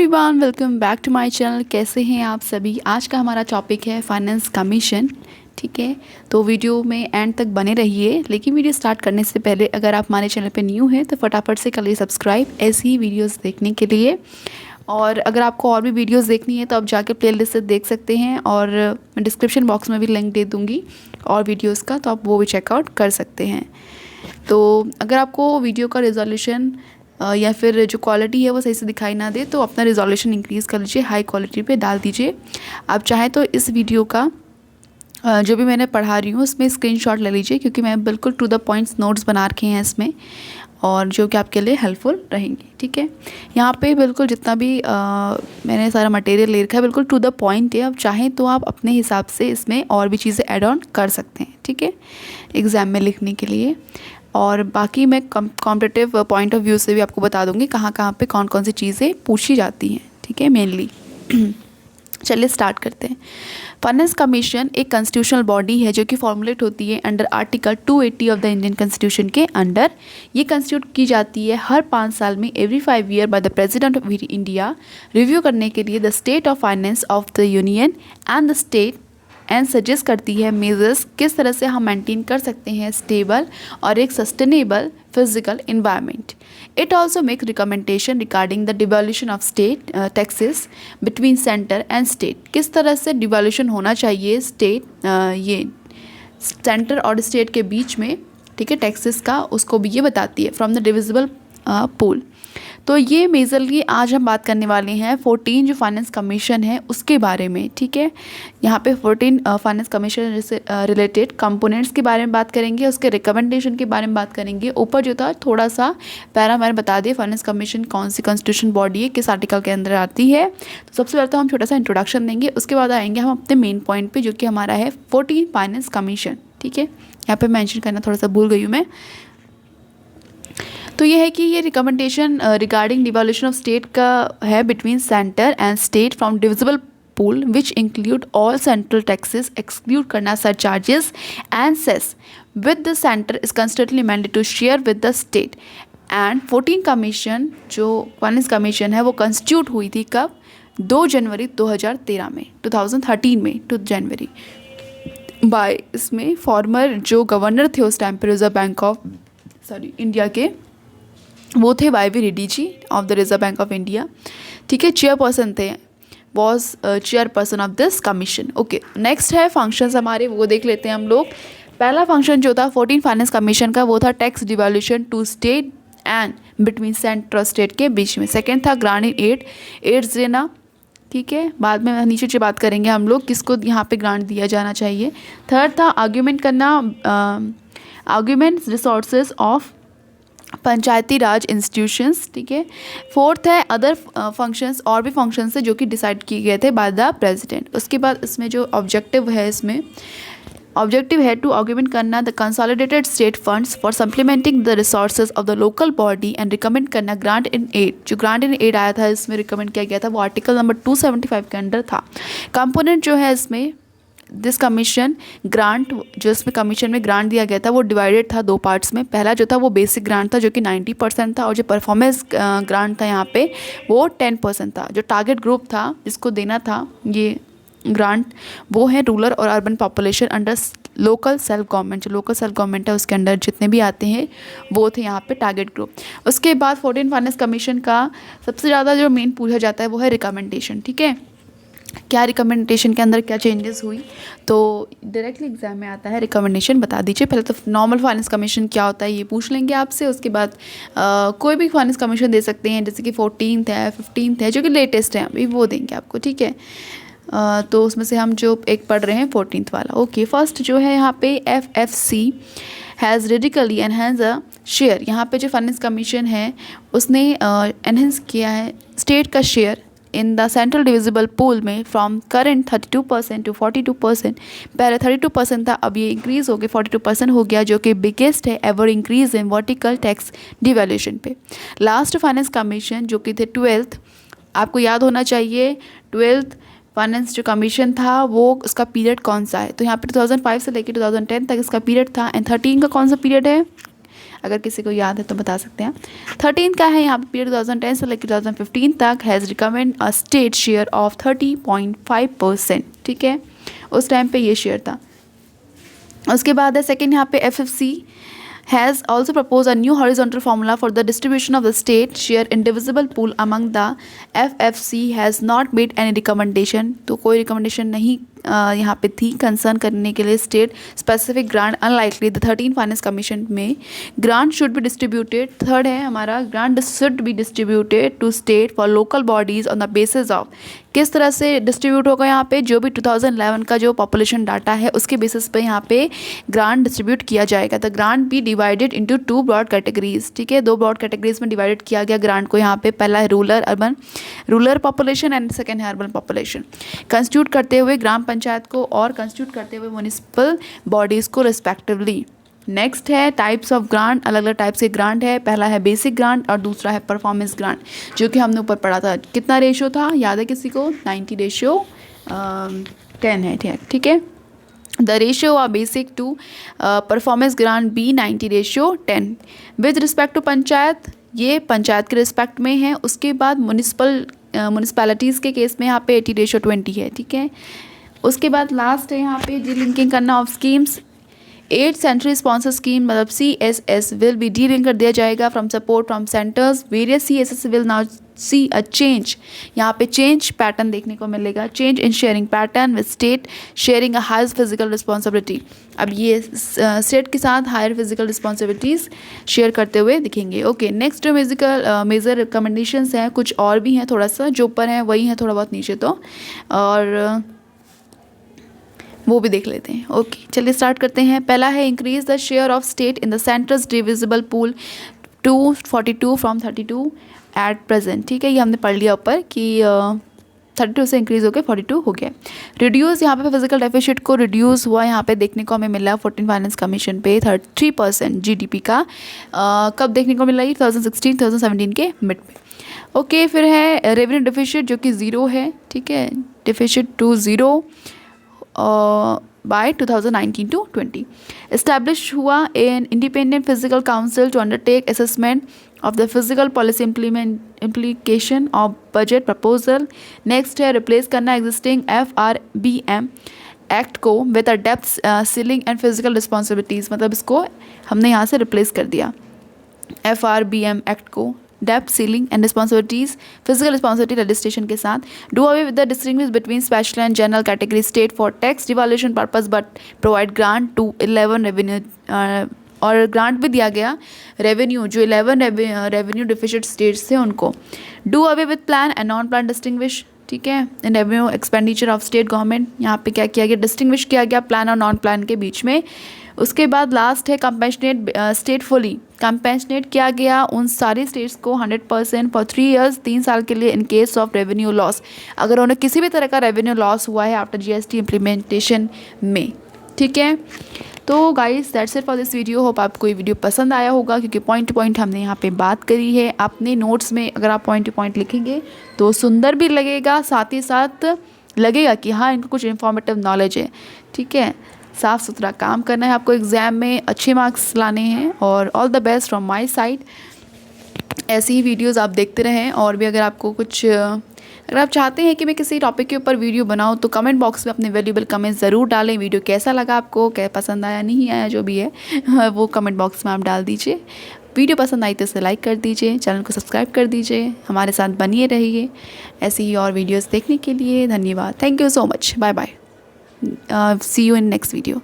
Everyone, welcome back to my channel. कैसे हैं आप सभी। आज का हमारा टॉपिक है फाइनेंस कमीशन। ठीक है, तो वीडियो में एंड तक बने रहिए। लेकिन वीडियो स्टार्ट करने से पहले अगर आप हमारे चैनल पे न्यू हैं तो फटाफट से कर लीजिए सब्सक्राइब ऐसी ही वीडियोस देखने के लिए। और अगर आपको और भी वीडियोस देखनी है तो आप जाके प्लेलिस्ट से देख सकते हैं, और मैं डिस्क्रिप्शन बॉक्स में भी लिंक दे दूँगी और वीडियोज़ का, तो आप वो भी चेकआउट कर सकते हैं। तो अगर आपको वीडियो का रिजोल्यूशन या फिर जो क्वालिटी है वो सही से दिखाई ना दे तो अपना रिजोल्यूशन इंक्रीज़ कर लीजिए, हाई क्वालिटी पे डाल दीजिए। आप चाहें तो इस वीडियो का जो भी मैंने पढ़ा रही हूँ उसमें स्क्रीनशॉट ले लीजिए, क्योंकि मैं बिल्कुल टू द पॉइंट्स नोट्स बना रखे हैं इसमें, और जो कि आपके लिए हेल्पफुल रहेंगे। ठीक है, यहाँ पे बिल्कुल जितना भी मैंने सारा मटेरियल ले रखा है बिल्कुल टू द पॉइंट है। आप चाहें तो आप अपने हिसाब से इसमें और भी चीज़ें ऐड ऑन कर सकते हैं। ठीक है, एग्ज़ाम में लिखने के लिए। और बाकी मैं कॉम्पिटिटिव पॉइंट ऑफ व्यू से भी आपको बता दूंगी कहाँ कहाँ पे कौन कौन सी चीज़ें पूछी जाती हैं। ठीक है, मेनली चलिए स्टार्ट करते हैं। फाइनेंस कमीशन एक कॉन्स्टिट्यूशनल बॉडी है जो कि फॉर्मुलेट होती है under article 280 of the Indian constitution के अंडर। ये कंस्टिट्यूट की जाती है हर 5 साल में, every 5 year, by the president of India, review करने के लिए the state of finance of the union and the state, and suggest करती है मेजर्स किस तरह से हम मेंटेन कर सकते हैं स्टेबल और एक sustainable physical environment. It also make recommendation regarding the devolution of state taxes between centre and state. किस तरह से डिवोल्यूशन होना चाहिए स्टेट ये सेंटर और स्टेट के बीच में, ठीक है, टैक्सेस का, उसको भी ये बताती है फ्रॉम द डिविजिबल पूल। तो ये मेजरली आज हम बात करने वाले हैं 14 जो फाइनेंस कमीशन है उसके बारे में। ठीक है, यहाँ पे 14 फाइनेंस कमीशन से रिलेटेड कंपोनेंट्स के बारे में बात करेंगे, उसके रिकमेंडेशन के बारे में बात करेंगे। ऊपर जो था थोड़ा सा पैरा मैंने बता दिया फाइनेंस कमीशन कौन सी कॉन्स्टिट्यूशन बॉडी है, किस आर्टिकल के अंदर आती है। तो सबसे पहले तो हम छोटा सा इंट्रोडक्शन देंगे, उसके बाद आएंगे हम अपने मेन पॉइंट पे जो कि हमारा है 14 फाइनेंस कमीशन। ठीक है, यहाँ पे मेंशन करना थोड़ा सा भूल गई हूँ मैं। तो ये है कि ये recommendation regarding devolution of state का है between centre and state from divisible pool which include all central taxes, exclude करना surcharges and cess with the centre is constantly mandate to share with the state. And 14 commission जो finance commission है वो constitute हुई थी कब, 2 जनवरी 2013 में, 2013 में 2 जनवरी bye, इसमें फॉर्मर जो गवर्नर थे उस टाइम पर रिजर्व बैंक ऑफ इंडिया के, वो थे Y V Reddy ji of the reserve bank of India. ठीक है, चेयरपर्सन थे, was chairperson of this commission. Okay, next है फंक्शंस हमारे, वो देख लेते हैं हम लोग। पहला फंक्शन जो था 14 फाइनेंस कमीशन का वो था tax devolution to state and between centre और स्टेट के बीच में। सेकेंड था ग्रांट इन एड्स देना। ठीक है, बाद में नीचे से बात करेंगे हम लोग किसको यहाँ पे ग्रांट दिया जाना चाहिए। थर्ड था आर्ग्यूमेंट करना, arguments resources of Panchayati Raj institutions. ठीक है, फोर्थ है अदर फंक्शंस, और भी फंक्शंस है जो कि डिसाइड किए गए थे बाय द प्रेसिडेंट। उसके बाद इसमें जो ऑब्जेक्टिव है, इसमें ऑब्जेक्टिव है टू आर्ग्यूमेंट करना the consolidated state funds for supplementing the resources of the local body and recommend करना ग्रांट इन एड। जो ग्रांट इन एड आया था इसमें रिकमेंड किया गया था वो आर्टिकल नंबर 275 के अंडर था। कंपोनेंट जो है इसमें दिस कमीशन ग्रांट, जो इसमें कमीशन में ग्रांट दिया गया था वो डिवाइडेड था 2 पार्ट्स में। पहला जो था वो बेसिक ग्रांट था जो कि 90% था, और जो परफॉर्मेंस ग्रांट था यहाँ पे वो 10% था। जो टारगेट ग्रुप था जिसको देना था ये ग्रांट वो है रूरल और urban population under local self government. जो लोकल सेल्फ गवर्नमेंट है उसके अंडर जितने भी आते हैं वो थे यहाँ पे टारगेट ग्रुप। उसके बाद 14 फाइनेंस कमीशन का सबसे ज़्यादा जो मेन पूछा जाता है वो है रिकमेंडेशन। ठीक है, क्या रिकमेंडेशन के अंदर क्या चेंजेस हुई, तो डायरेक्टली एग्जाम में आता है रिकमेंडेशन बता दीजिए। पहले तो नॉर्मल फाइनेंस कमीशन क्या होता है ये पूछ लेंगे आपसे, उसके बाद कोई भी फाइनेंस कमीशन दे सकते हैं, जैसे कि 14th है, 15th है, जो कि लेटेस्ट है अभी वो देंगे आपको। ठीक है, तो उसमें से हम जो एक पढ़ रहे हैं 14th वाला। ओके, फर्स्ट जो है यहाँ पे FFC has radically enhance a share. यहाँ पे जो फाइनेंस कमीशन है उसने एनहेंस किया है स्टेट का share in the central divisible pool में फ्रॉम करेंट 32% टू 42%। पहले 32% था, अब ये इंक्रीज़ हो गया 42% हो गया, जो कि बिगेस्ट है ever increase in vertical tax devaluation पे। लास्ट फाइनेंस कमीशन जो कि थे 12th, आपको याद होना चाहिए 12th फाइनेंस जो कमीशन था वो उसका पीरियड कौन सा है, तो यहाँ पे 2005 से लेकर 2010 तक इसका पीरियड था। एंड 13 का कौन सा पीरियड है, अगर किसी को याद है तो बता सकते हैं। 13 का है यहाँ पे पीरियड 2010 से लेकर 2015 तक has recommend a state share of 30.5%, ठीक है, उस टाइम पे ये शेयर था। उसके बाद है सेकेंड यहाँ पे FFC has also proposed a new horizontal formula for the distribution of the state share in divisible pool among the FFC has not made any recommendation, तो कोई रिकमेंडेशन नहीं यहाँ पे थी कंसर्न करने के लिए state specific grant unlikely the 13 finance commission में grant should be distributed. Third है हमारा grant should be distributed to state for local bodies on the basis of, किस तरह से डिस्ट्रीब्यूट होगा यहाँ पे, जो भी 2011 का जो पॉपुलेशन डाटा है उसके बेसिस पे यहाँ पे ग्रांट डिस्ट्रीब्यूट किया जाएगा। The grant be divided into 2 broad categories, ठीक है, 2 ब्रॉड कैटेगरीज में डिवाइडेड किया गया ग्रांट को यहाँ पे। पहला है रूरल पॉपुलेशन एंड सेकेंड है अर्बन पॉपुलेशन, कंस्टिट्यूट करते हुए ग्राम पंचायत को और कंस्टिट्यूट करते हुए म्यूनिसिपल बॉडीज़ को रिस्पेक्टिवली। नेक्स्ट है टाइप्स ऑफ ग्रांट, अलग अलग टाइप्स के ग्रांट है। पहला है बेसिक ग्रांट और दूसरा है परफॉर्मेंस ग्रांट, जो कि हमने ऊपर पढ़ा था। कितना रेशो था याद है किसी को? 90:10 है, ठीक है। The ratio of basic to performance grant be 90:10। With respect to panchayat, ये पंचायत के रिस्पेक्ट में है। उसके बाद म्यूनिसपैलिटीज़ के केस में यहाँ पे 80:20 है, ठीक है। उसके बाद लास्ट है यहाँ पे जी लिंकिंग करना of schemes. 8 central sponsor scheme मतलब CSS will be delink कर दिया जाएगा from support from centres. Various CSS will now see a change, यहाँ पे चेंज पैटर्न देखने को मिलेगा, change in sharing pattern with state sharing a higher physical responsibility. अब ये स्टेट के साथ हायर फिजिकल रिस्पॉन्सिबिलिटीज़ शेयर करते हुए दिखेंगे। ओके, नेक्स्ट मेजर रिकमेंडेशंस हैं, कुछ और भी हैं, थोड़ा सा जो ऊपर हैं वही हैं, थोड़ा बहुत नीचे तो, और वो भी देख लेते हैं। ओके, चलिए स्टार्ट करते हैं। पहला है increase the share of state in the centres divisible pool to 42 from 32 at present, ठीक है, ये हमने पढ़ लिया ऊपर कि 32 से इंक्रीज़ होकर 42 हो गया। रिड्यूस, यहाँ पे फिजिकल डेफिसिट को रिड्यूस हुआ यहाँ पे देखने को हमें मिला 14 फाइनेंस कमीशन पे 3% GDP का। कब देखने को मिला? 2016-2017 के मिड में। ओके, फिर है रेवेन्यू डेफिसिट जो कि 0 है, ठीक है, डेफिसिट टू 0 by 2019-20 established हुआ an independent physical council to undertake assessment of the physical policy implication of budget proposal. Next है replace करना existing FRBM एक्ट को with a depth ceiling and physical responsibilities, मतलब इसको हमने यहाँ से replace कर दिया FRBM एक्ट को depth ceiling and responsibilities physical responsibility registration के साथ। Do away with the distinguish between special and general category state for tax devolution purpose but provide grant to 11 revenue, और ग्रांट भी दिया गया revenue जो 11 revenue deficit states थे उनको। Do away with plan and non plan distinguish, ठीक है, in revenue expenditure of state government, यहाँ पे क्या किया गया? डिस्टिंग्विश किया गया प्लान और नॉन प्लान के बीच में। उसके बाद लास्ट है कंपेंशनेट स्टेट फुली, कंपेंशनेट किया गया उन सारी स्टेट्स को 100% फॉर 3 years 3 साल के लिए in case of revenue loss, अगर उन्हें किसी भी तरह का रेवेन्यू लॉस हुआ है आफ्टर GST इम्प्लीमेंटेशन में, ठीक है। तो guys that's it for this video. Hope आपको ये वीडियो पसंद आया होगा, क्योंकि पॉइंट टू पॉइंट हमने यहाँ पे बात करी है। अपने नोट्स में अगर आप पॉइंट टू पॉइंट लिखेंगे तो सुंदर भी लगेगा, साथ ही साथ लगेगा कि हाँ इनको कुछ इन्फॉर्मेटिव नॉलेज है, ठीक है। साफ़ सुथरा काम करना है आपको, एग्ज़ाम में अच्छे मार्क्स लाने हैं, और all the best from my side. ऐसी ही वीडियोस आप देखते रहें, और भी अगर आपको कुछ अगर आप चाहते हैं कि मैं किसी टॉपिक के ऊपर वीडियो बनाऊं तो कमेंट बॉक्स में अपने वैल्यूएबल कमेंट्स ज़रूर डालें। वीडियो कैसा लगा आपको, क्या पसंद आया नहीं आया, जो भी है वो कमेंट बॉक्स में आप डाल दीजिए। वीडियो पसंद आई तो इसे लाइक कर दीजिए, चैनल को सब्सक्राइब कर दीजिए, हमारे साथ बनिए रहिए ऐसी ही और वीडियोस देखने के लिए। धन्यवाद, thank you so much, bye bye, see you in next video.